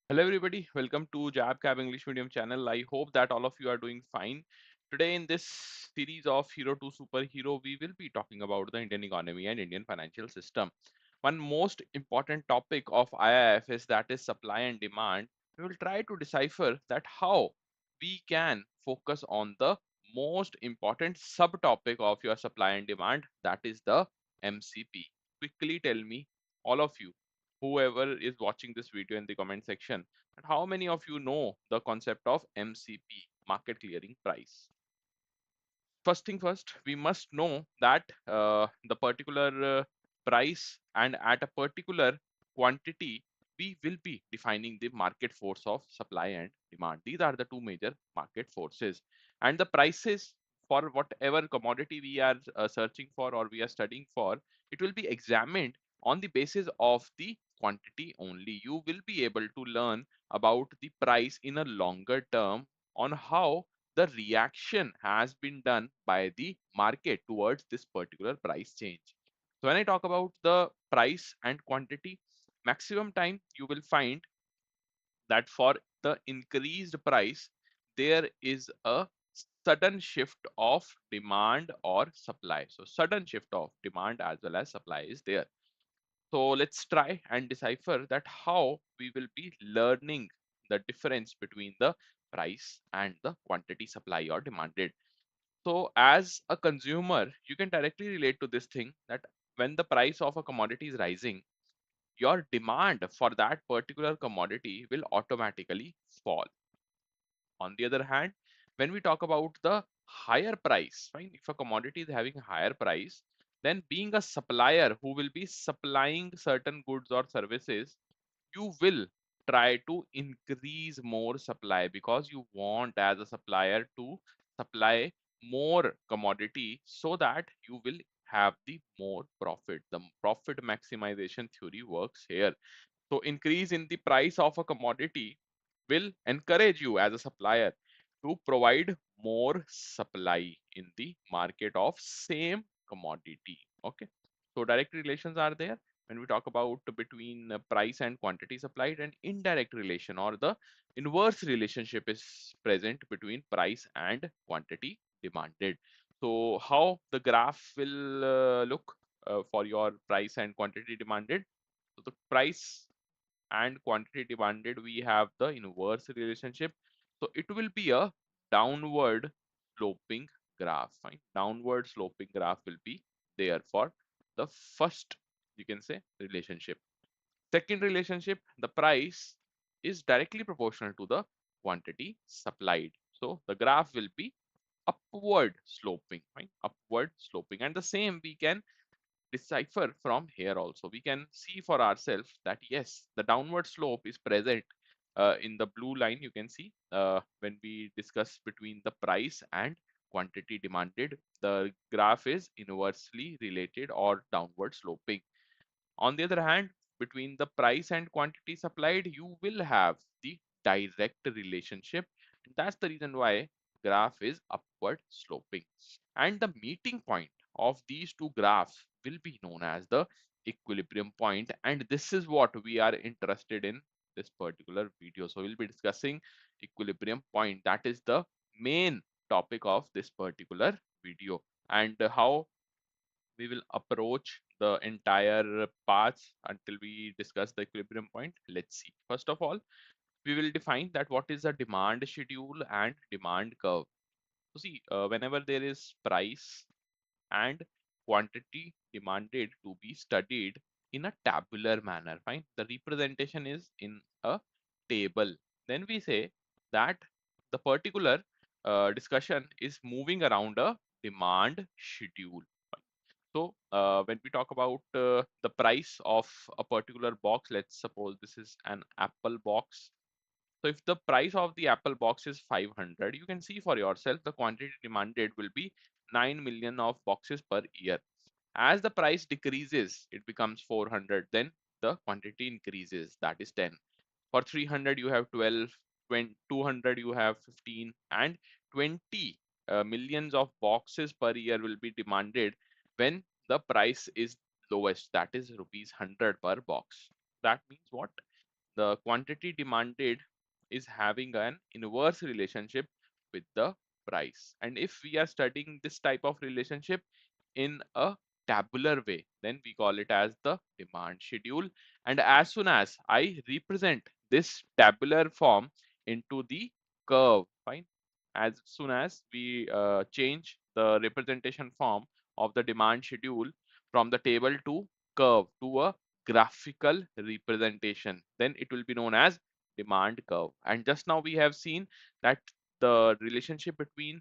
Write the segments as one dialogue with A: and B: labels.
A: Hello everybody, welcome to JAIIB CAIIB English Medium channel. I hope that all of you are doing fine. Today in this series of Hero to Superhero, we will be talking about the Indian economy and Indian financial system. One most important topic of IIFS, that is supply and demand. We will try to decipher that how we can focus on the most important subtopic of your supply and demand, that is the MCP. Quickly tell me, all of you, whoever is watching this video in the comment section, and how many of you know the concept of MCP, market clearing price? First thing first, we must know that the particular price and at a particular quantity, we will be defining the market force of supply and demand. These are the two major market forces, and the prices for whatever commodity we are searching for or we are studying for, it will be examined on the basis of the quantity only. You will be able to learn about the price in a longer term on how the reaction has been done by the market towards this particular price change. So when I talk about the price and quantity, maximum time you will find that for the increased price, there is a sudden shift of demand or supply. So sudden shift of demand as well as supply is there. So let's try and decipher that how we will be learning the difference between the price and the quantity supply or demanded. So as a consumer, you can directly relate to this thing that when the price of a commodity is rising, your demand for that particular commodity will automatically fall. On the other hand, when we talk about the higher price, fine, if a commodity is having a higher price, then being a supplier who will be supplying certain goods or services, you will try to increase more supply because you want as a supplier to supply more commodity so that you will have the more profit. The profit maximization theory works here. So increase in the price of a commodity will encourage you as a supplier to provide more supply in the market of same commodity. Okay. So direct relations are there when we talk about between price and quantity supplied, and indirect relation or the inverse relationship is present between price and quantity demanded. So how the graph will look for your price and quantity demanded? So the price and quantity demanded, we have the inverse relationship. So it will be a downward sloping graph. Fine. Downward sloping graph will be there for the first, you can say, relationship. Second relationship, the price is directly proportional to the quantity supplied. So the graph will be upward sloping, right? Upward sloping. And the same we can decipher from here also. We can see for ourselves that yes, the downward slope is present in the blue line. You can see when we discuss between the price and quantity demanded, the graph is inversely related or downward sloping. On the other hand, between the price and quantity supplied, you will have the direct relationship. That's the reason why graph is upward sloping. And the meeting point of these two graphs will be known as the equilibrium point. And this is what we are interested in this particular video. So we'll be discussing equilibrium point. That is the main topic of this particular video, and how we will approach the entire path until we discuss the equilibrium point. Let's see. First of all, we will define that what is a demand schedule and demand curve. So see, whenever there is price and quantity demanded to be studied in a tabular manner, fine. The representation is in a table. Then we say that the particular discussion is moving around a demand schedule. So when we talk about the price of a particular box, let's suppose this is an Apple box. So if the price of the Apple box is 500, you can see for yourself the quantity demanded will be 9 million of boxes per year. As the price decreases, it becomes 400. Then the quantity increases, that is 10. For 300, you have 12. 20, 200, you have 15, and 20 millions of boxes per year will be demanded when the price is lowest, that is rupees 100 per box. That means what? the quantity demanded is having an inverse relationship with the price. And if we are studying this type of relationship in a tabular way, then we call it as the demand schedule. And as soon as I represent this tabular form into the curve, fine, as soon as we change the representation form of the demand schedule from the table to curve to a graphical representation, then it will be known as demand curve. And just now we have seen that the relationship between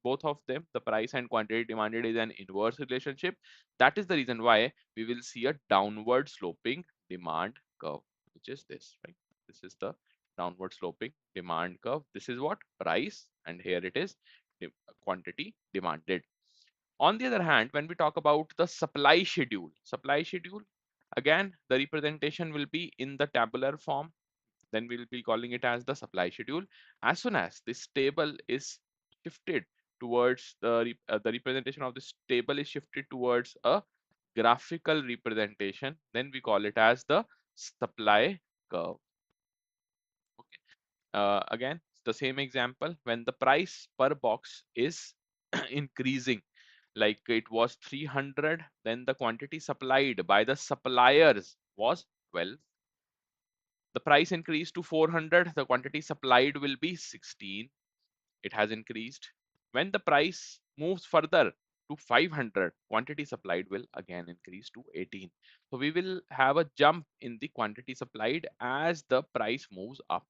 A: both of them, the price and quantity demanded, is an inverse relationship. That is the reason why we will see a downward sloping demand curve, which is this, right? This is the downward sloping demand curve. This is what price, and here it is quantity demanded. On the other hand, when we talk about the supply schedule, again, the representation will be in the tabular form. Then we'll be calling it as the supply schedule. As soon as this table is shifted towards the representation of this table is shifted towards a graphical representation, then we call it as the supply curve. Okay. Again, the same example, when the price per box is increasing, like it was 300, then the quantity supplied by the suppliers was 12. The price increased to 400, the quantity supplied will be 16. It has increased. When the price moves further to 500, quantity supplied will again increase to 18. So we will have a jump in the quantity supplied as the price moves up.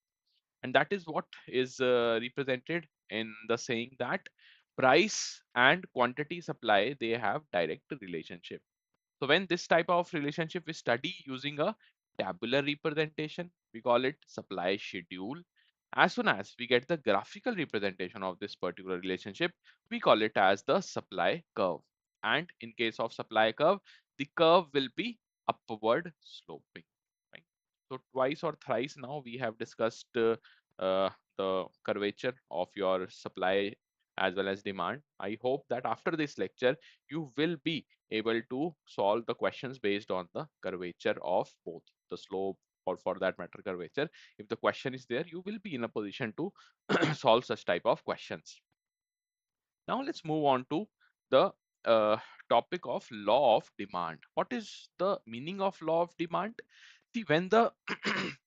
A: And that is what is represented in the saying that price and quantity supply, they have direct relationship. So when this type of relationship we study using a tabular representation, we call it supply schedule. As soon as we get the graphical representation of this particular relationship, we call it as the supply curve. And in case of supply curve, the curve will be upward sloping. Right? So twice or thrice now we have discussed the curvature of your supply as well as demand. I hope that after this lecture, you will be able to solve the questions based on the curvature of both the slope, or for that matter curvature. If the question is there, you will be in a position to solve such type of questions. Now let's move on to the uh, topic of law of demand. What is the meaning of law of demand? See, when the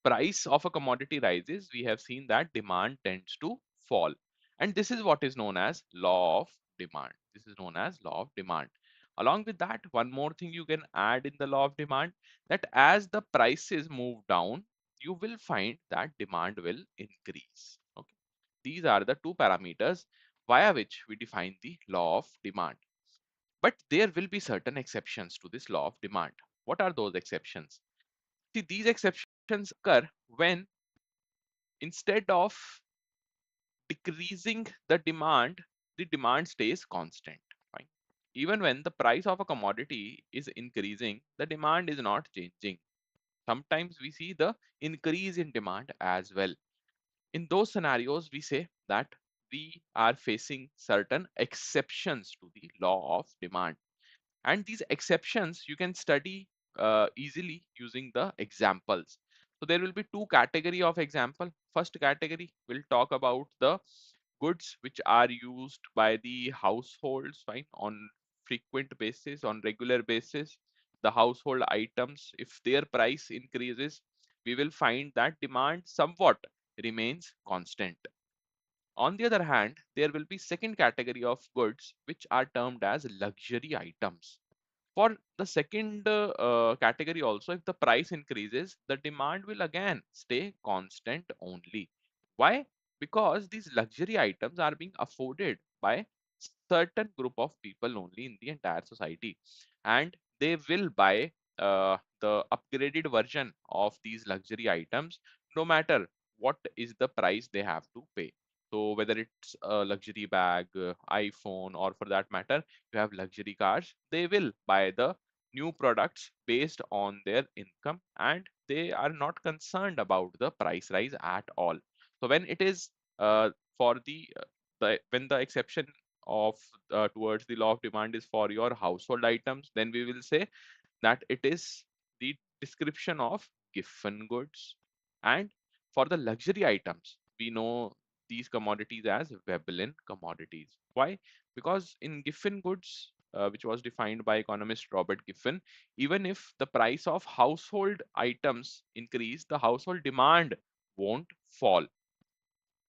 A: price of a commodity rises, we have seen that demand tends to fall. And this is what is known as law of demand. This is known as law of demand. Along with that, one more thing you can add in the law of demand, that as the prices move down, you will find that demand will increase. Okay. These are the two parameters via which we define the law of demand. But there will be certain exceptions to this law of demand. What are those exceptions? See, these exceptions occur when instead of decreasing the demand stays constant. Fine. Even when the price of a commodity is increasing, the demand is not changing. Sometimes we see the increase in demand as well. In those scenarios, we say that we are facing certain exceptions to the law of demand. And these exceptions you can study easily using the examples. So there will be two category of example. First category will talk about the goods which are used by the households, fine, on frequent basis, on regular basis. The household items, if their price increases, we will find that demand somewhat remains constant. On the other hand, there will be second category of goods which are termed as luxury items. For the second category also, if the price increases, the demand will again stay constant only. Why? Because these luxury items are being afforded by certain group of people only in the entire society, and they will buy the upgraded version of these luxury items no matter what is the price they have to pay. So whether it's a luxury bag, iPhone, or for that matter, you have luxury cars, they will buy the new products based on their income, and they are not concerned about the price rise at all. So when it is for the when the exception of towards the law of demand is for your household items, then we will say that it is the description of given goods. And for the luxury items, we know these commodities as Veblen commodities. Why? Because in Giffen goods, which was defined by economist Robert Giffen, even if the price of household items increase, the household demand won't fall.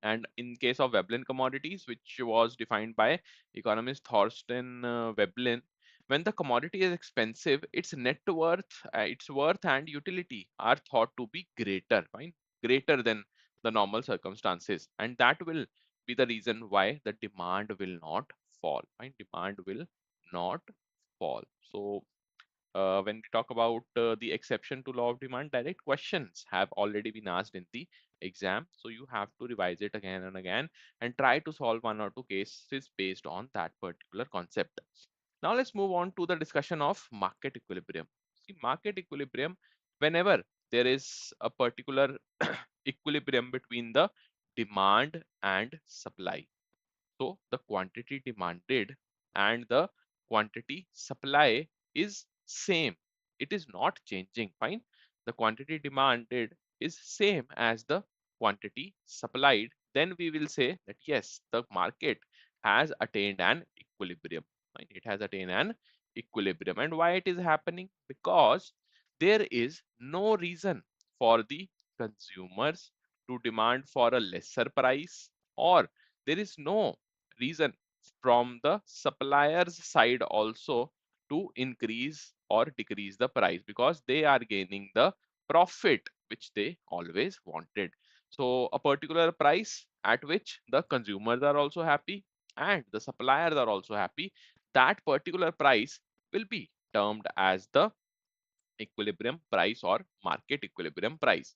A: And in case of Veblen commodities, which was defined by economist Thorsten Veblen, when the commodity is expensive, its worth and utility are thought to be greater, fine, greater than the normal circumstances, and that will be the reason why the demand will not fall. Fine, demand will not fall. So when we talk about the exception to law of demand, direct questions have already been asked in the exam. So you have to revise it again and again and try to solve one or two cases based on that particular concept. Now let's move on to the discussion of market equilibrium. See, market equilibrium, whenever there is a particular equilibrium between the demand and supply. So the quantity demanded and the quantity supply is same. It is not changing. Fine. The quantity demanded is same as the quantity supplied. Then we will say that yes, the market has attained an equilibrium. Fine. It has attained an equilibrium. And why it is happening? Because there is no reason for the consumers to demand for a lesser price, or there is no reason from the supplier's side also to increase or decrease the price, because they are gaining the profit which they always wanted. So a particular price at which the consumers are also happy and the suppliers are also happy, that particular price will be termed as the equilibrium price or market equilibrium price.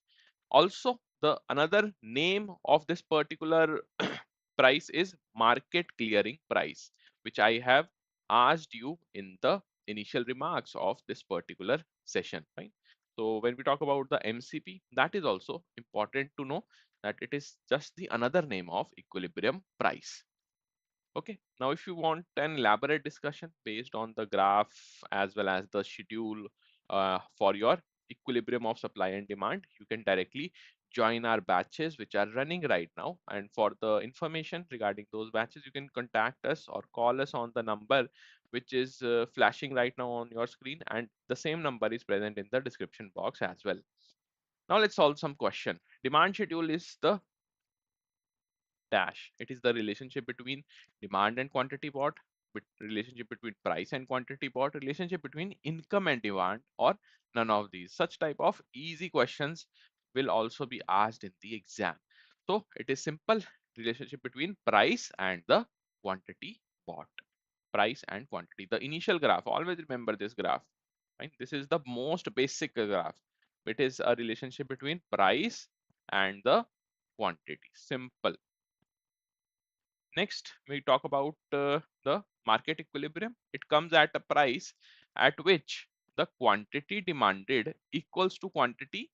A: Also, the another name of this particular price is market clearing price, which I have asked you in the initial remarks of this particular session, right? So when we talk about the MCP, that is also important to know that it is just the another name of equilibrium price. Okay, now if you want an elaborate discussion based on the graph as well as the schedule for your equilibrium of supply and demand, you can directly join our batches which are running right now. And for the information regarding those batches, you can contact us or call us on the number which is flashing right now on your screen, and the same number is present in the description box as well. Now let's solve some question. Demand schedule is the dash. It is the relationship between demand and quantity bought, relationship between price and quantity bought, relationship between income and demand, or none of these. Such type of easy questions will also be asked in the exam. So it is simple, relationship between price and the quantity bought. Price and quantity. The initial graph, always remember this graph. Right? This is the most basic graph. It is a relationship between price and the quantity. Simple. Next, we talk about the market equilibrium. It comes at a price at which the quantity demanded equals to quantity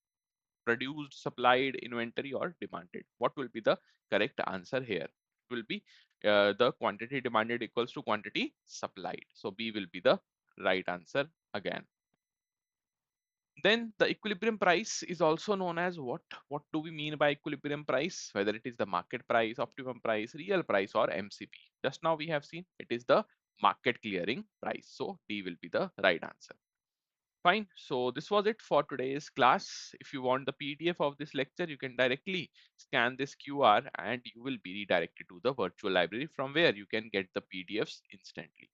A: produced, supplied, inventory, or demanded. What will be the correct answer here? It will be the quantity demanded equals to quantity supplied. So B will be the right answer again. Then the equilibrium price is also known as what? What do we mean by equilibrium price? Whether it is the market price, optimum price, real price, or MCP. Just now we have seen it is the market clearing price. So D will be the right answer. Fine. So this was it for today's class. If you want the PDF of this lecture, you can directly scan this QR and you will be redirected to the virtual library from where you can get the PDFs instantly.